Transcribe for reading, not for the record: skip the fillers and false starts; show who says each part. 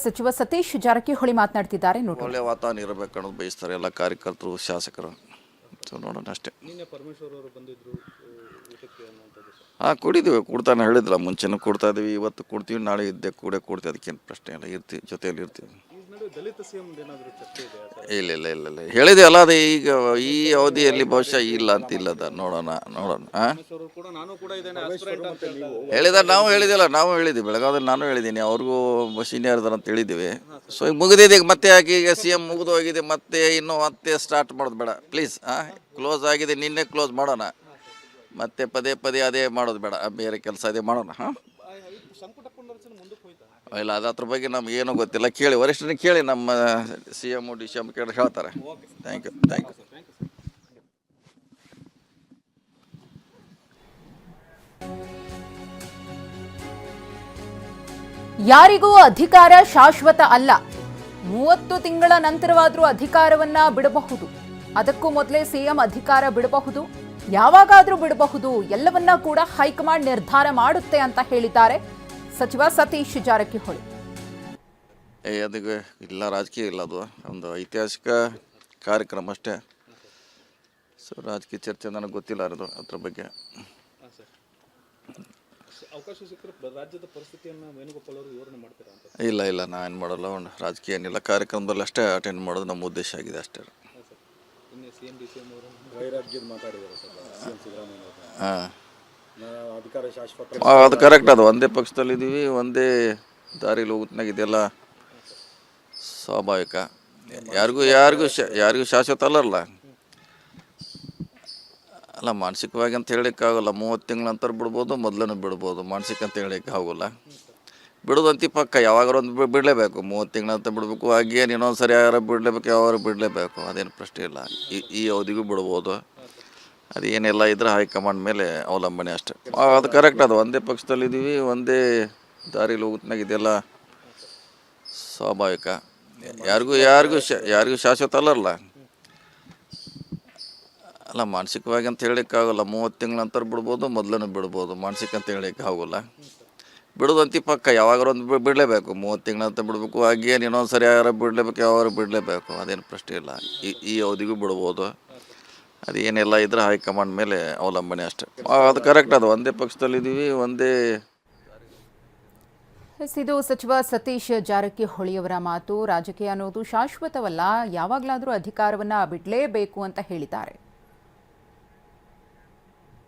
Speaker 1: ಸಚಿವ ಸತೀಶ್ ಜಾರಕಿಹೊಳಿ ಮಾತನಾಡ್ತಿದ್ದಾರೆ ನೋಡಿ.
Speaker 2: ಒಳ್ಳೆ ವಾತಾವರಣ ಇರಬೇಕು ಅನ್ನೋದು ಬಯಸ್ತಾರೆ ಎಲ್ಲ ಕಾರ್ಯಕರ್ತರು ಶಾಸಕರು. ಸೊ ನೋಡೋಣ ಅಷ್ಟೇ. ಕುಡಿದೀವಿ, ಕೊಡ್ತಾನೆ ಹೇಳಿದ್ರಲ್ಲ, ಮುಂಚೆನೂ ಕೊಡ್ತಾ ಇದೀವಿ, ಇವತ್ತು ಕೊಡ್ತೀವಿ, ನಾಳೆ ಇದ್ದೆ ಕೊಡ್ತೀವಿ, ಅದಕ್ಕೇನು ಪ್ರಶ್ನೆ ಇಲ್ಲ, ಇರ್ತೀವಿ, ಜೊತೆಯಲ್ಲಿ ಇರ್ತೀವಿ. ಇಲ್ಲ ಹೇಳಿದೆ ಅಲ್ಲ, ಅದೇ ಈಗ ಈ ಅವಧಿಯಲ್ಲಿ ಬಹುಶಃ ಇಲ್ಲ ಅಂತ ಇಲ್ಲದ. ನೋಡೋಣ ನಾವು ಹೇಳಿದ್ದೀವಿ ಬೆಳಗಾವಿಯಲ್ಲಿ, ನಾನು ಹೇಳಿದ್ದೀನಿ, ಅವ್ರಿಗೂ ಸೀನಿಯರ್ ಇದಾರೆ ಅಂತ ಹೇಳಿದ್ದೀವಿ. ಸೊ ಈಗ ಮುಗಿದಿದೆ, ಮತ್ತೆ ಯಾಕೆ ಈಗ CM ಮುಗಿದು ಹೋಗಿದೆ, ಮತ್ತೆ ಸ್ಟಾರ್ಟ್ ಮಾಡೋದು ಬೇಡ ಪ್ಲೀಸ್. ಕ್ಲೋಸ್ ಆಗಿದೆ, ನಿನ್ನೆ ಕ್ಲೋಸ್ ಮಾಡೋಣ, ಮತ್ತೆ ಪದೇ ಅದೇ ಮಾಡೋದು ಬೇಡ, ಬೇರೆ ಕೆಲಸ ಅದೇ ಮಾಡೋಣ. ಇಲ್ಲ, ಅದ್ರ ಬಗ್ಗೆ ನಮ್ಗೆ ಏನೂ ಗೊತ್ತಿಲ್ಲ, ಕೇಳಿ ವರಿಷ್ಠರಿಗೆ ಕೇಳಿ, ನಮ್ಮ CM DCM ಕೇಳಿ ಹೇಳ್ತಾರೆ. Thank you.
Speaker 1: ಯಾರಿಗೂ ಅಧಿಕಾರ ಶಾಶ್ವತ ಅಲ್ಲ. 30 ತಿಂಗಳ ನಂತರವಾದರೂ ಅಧಿಕಾರವನ್ನ ಬಿಡಬಹುದು. ಅದಕ್ಕೂ ಮೊದಲೇ CM ಅಧಿಕಾರ ಬಿಡಬಹುದು, ಯಾವಾಗಾದ್ರೂ ಬಿಡಬಹುದು. ಎಲ್ಲವನ್ನ ಕೂಡ ಹೈಕಮಾಂಡ್ ನಿರ್ಧಾರ ಮಾಡುತ್ತೆ ಅಂತ ಹೇಳಿದ್ದಾರೆ ಸಚಿವ ಸತೀಶ್ ಜಾರಕಿಹೊಳಿ.
Speaker 2: ಅದಕ್ಕೆ ಇಲ್ಲ, ರಾಜಕೀಯ ಇಲ್ಲ, ಅದು ಒಂದು ಐತಿಹಾಸಿಕ ಕಾರ್ಯಕ್ರಮ ಅಷ್ಟೇ. ಸೊ ರಾಜಕೀಯ ಚರ್ಚೆ ನನಗೆ ಗೊತ್ತಿಲ್ಲ ಅದ್ರ ಬಗ್ಗೆ. ಇಲ್ಲ ನಾವೇನು ಮಾಡಲ್ಲ, ಒಂದು ರಾಜಕೀಯ ಏನಿಲ್ಲ, ಕಾರ್ಯಕ್ರಮದಲ್ಲಿ ಅಷ್ಟೇ ಅಟೆಂಡ್ ಮಾಡೋದು ನಮ್ಮ ಉದ್ದೇಶ ಆಗಿದೆ ಅಷ್ಟೇ. ಅದು ಕರೆಕ್ಟ್, ಅದು ಒಂದೇ ಪಕ್ಷದಲ್ಲಿದ್ದೀವಿ, ಒಂದೇ ದಾರಿಲಿ ಹೋಗುತ್ನಾಗ, ಇದೆಲ್ಲ ಸ್ವಾಭಾವಿಕ. ಯಾರಿಗೂ ಶಾಶ್ವತ ಅಲ್ಲ. ಮಾನಸಿಕವಾಗಿ ಅಂತ ಹೇಳೋಕ್ಕಾಗಲ್ಲ. 30 ತಿಂಗಳ ನಂತರ ಬಿಡ್ಬೋದು, ಮೊದಲೂ ಬಿಡ್ಬೋದು. ಮಾನಸಿಕ ಅಂತ ಹೇಳೋಕ್ಕೆ ಆಗೋಲ್ಲ. ಬಿಡೋದಂತಿ ಪಕ್ಕ, ಯಾವಾಗಾರು ಒಂದು ಬಿಡಲೇಬೇಕು. 30 ತಿಂಗಳ ಅಂತ ಬಿಡಬೇಕು, ಹಾಗೇನು ಇನ್ನೊಂದು ಸರಿ ಯಾರು ಬಿಡಲೇಬೇಕು, ಯಾವಾಗ ಬಿಡಲೇಬೇಕು, ಅದೇನು ಪ್ರಶ್ನೆ ಇಲ್ಲ. ಈ ಅವಧಿಗೂ ಬಿಡ್ಬೋದು. ಅದೇನೆಲ್ಲ ಇದ್ರೆ ಹೈಕಮಾಂಡ್ ಮೇಲೆ ಅವಲಂಬನೆ ಅಷ್ಟೇ. ಅದು ಕರೆಕ್ಟ್, ಅದು ಒಂದೇ ಪಕ್ಷದಲ್ಲಿದ್ದೀವಿ, ಒಂದೇ ದಾರಿಲಿ ಹೋಗುತ್ನಾಗ, ಇದೆಲ್ಲ ಸ್ವಾಭಾವಿಕ. ಯಾರಿಗೂ ಶಾಶ್ವತ ಅಲ್ಲ. ಮಾನಸಿಕವಾಗಿ ಅಂತ ಹೇಳೋಕ್ಕಾಗಲ್ಲ. 30 ತಿಂಗಳ ನಂತರ ಬಿಡ್ಬೋದು, ಮೊದಲೂ ಬಿಡ್ಬೋದು. ಮಾನಸಿಕ ಅಂತ ಹೇಳೋಕ್ಕೆ ಆಗೋಲ್ಲ. ಬಿಡೋದಂತಿ ಪಕ್ಕ, ಯಾವಾಗಾರು ಒಂದು ಬಿಡಲೇಬೇಕು. 30 ತಿಂಗಳ ಅಂತ ಬಿಡಬೇಕು, ಹಾಗೇನು ಇನ್ನೊಂದು ಸರಿ ಯಾರು ಬಿಡಲೇಬೇಕು, ಯಾವಾಗ ಬಿಡಲೇಬೇಕು, ಅದೇನು ಪ್ರಶ್ನೆ ಇಲ್ಲ. ಈ ಅವಧಿಗೂ ಬಿಡ್ಬೋದು. ಅದೇನೆಲ್ಲ ಇದ್ರೆ ಹೈಕಮಾಂಡ್ ಮೇಲೆ ಅವಲಂಬನೆ ಅಷ್ಟೇ. ಅದು ಕರೆಕ್ಟ್, ಅದು ಒಂದೇ ಪಕ್ಷದಲ್ಲಿದ್ದೀವಿ, ಒಂದೇ.
Speaker 1: ಇದು ಸಚಿವ ಸತೀಶ್ ಜಾರಕಿಹೊಳಿಯವರ ಮಾತು. ರಾಜಕೀಯ ಅನ್ನೋದು ಶಾಶ್ವತವಲ್ಲ, ಯಾವಾಗಲಾದರೂ ಅಧಿಕಾರವನ್ನ ಬಿಡಲೇಬೇಕು ಅಂತ ಹೇಳಿದ್ದಾರೆ.